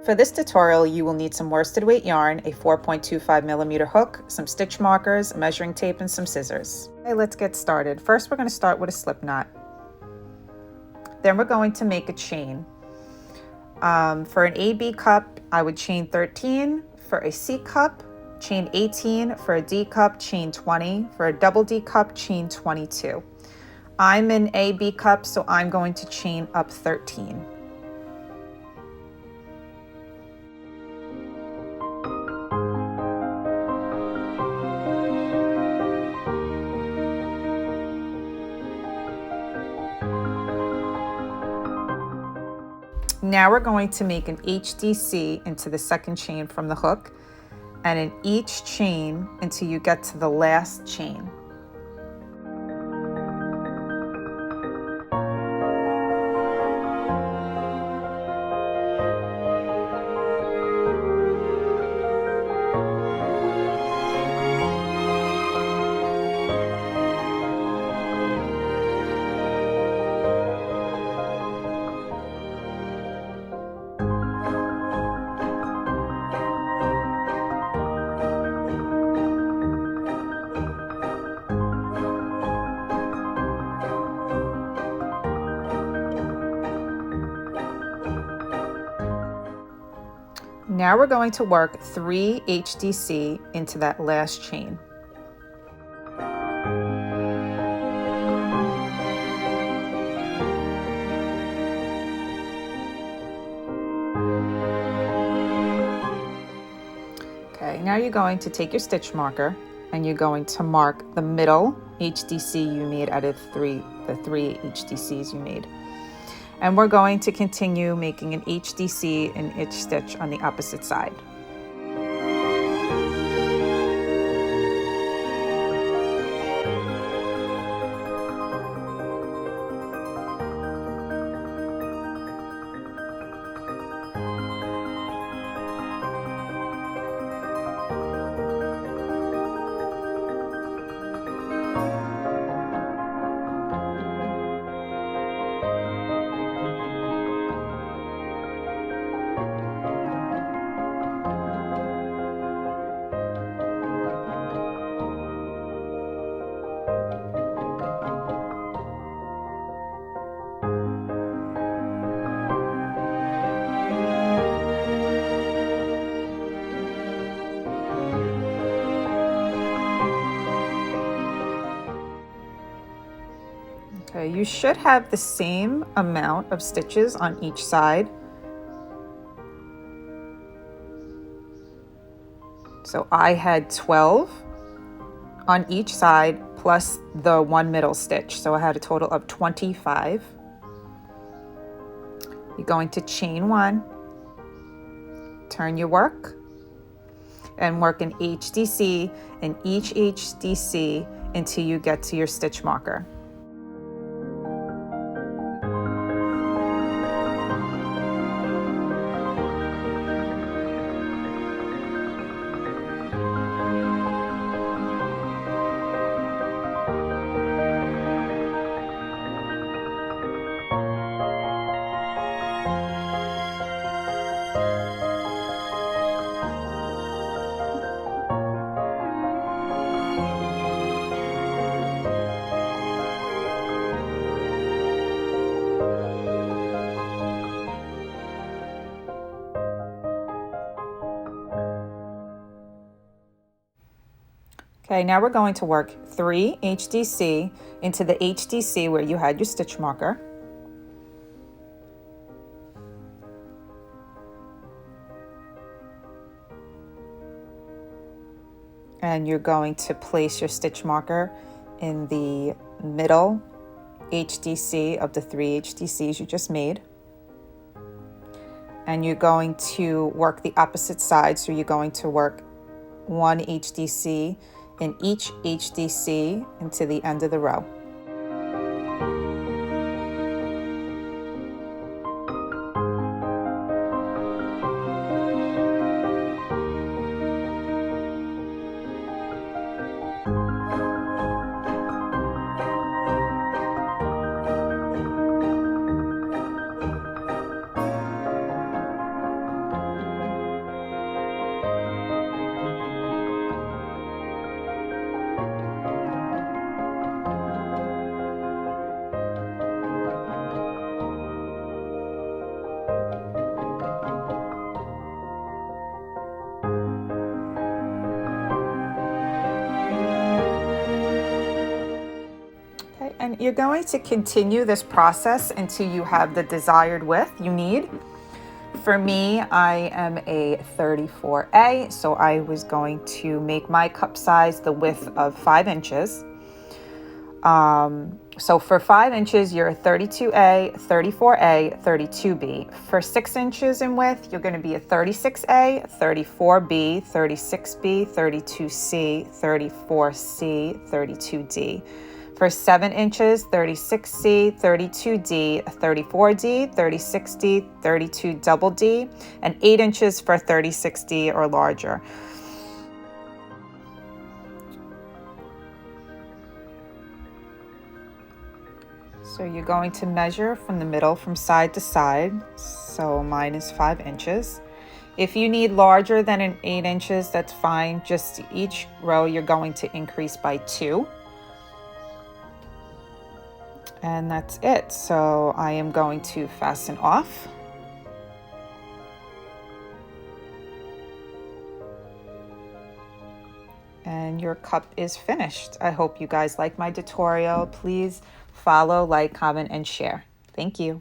For this tutorial, you will need some worsted weight yarn, a 4.25mm hook, some stitch markers, measuring tape, and some scissors. Okay, let's get started. First, we're going to start with a slip knot. Then we're going to make a chain. For an AB cup, I would chain 13. For a C cup, chain 18. For a D cup, chain 20. For a double D cup, chain 22. I'm an AB cup, so I'm going to chain up 13. Now we're going to make an HDC into the second chain from the hook, and in each chain until you get to the last chain. Now we're going to work 3 HDC into that last chain. Okay, now you're going to take your stitch marker and you're going to mark the middle HDC you made out of the three HDCs you made. And we're going to continue making an HDC in each stitch on the opposite side. Okay, you should have the same amount of stitches on each side. So I had 12 on each side plus the one middle stitch. So I had a total of 25. You're going to chain 1, turn your work, and work an HDC in each HDC until you get to your stitch marker. Okay, now we're going to work 3 HDC into the HDC where you had your stitch marker. And you're going to place your stitch marker in the middle HDC of the 3 HDCs you just made. And you're going to work the opposite side, so you're going to work 1 HDC in each HDC into the end of the row. you're going to continue this process until you have the desired width you need. For me, I am a 34A, so I was going to make my cup size the width of 5 inches. So for 5 inches, you're a 32A, 34A, 32B. For 6 inches in width, you're going to be a 36A, 34B, 36B, 32C, 34C, 32D. For 7 inches, 36C, 32D, 34D, 36D, 32 double D, and 8 inches for 36D or larger. So you're going to measure from the middle from side to side. So mine is 5 inches. If you need larger than an 8 inches, that's fine. Just each row you're going to increase by 2. And that's it. So I am going to fasten off. And your cup is finished. I hope you guys like my tutorial. Please follow, like, comment, and share. Thank you.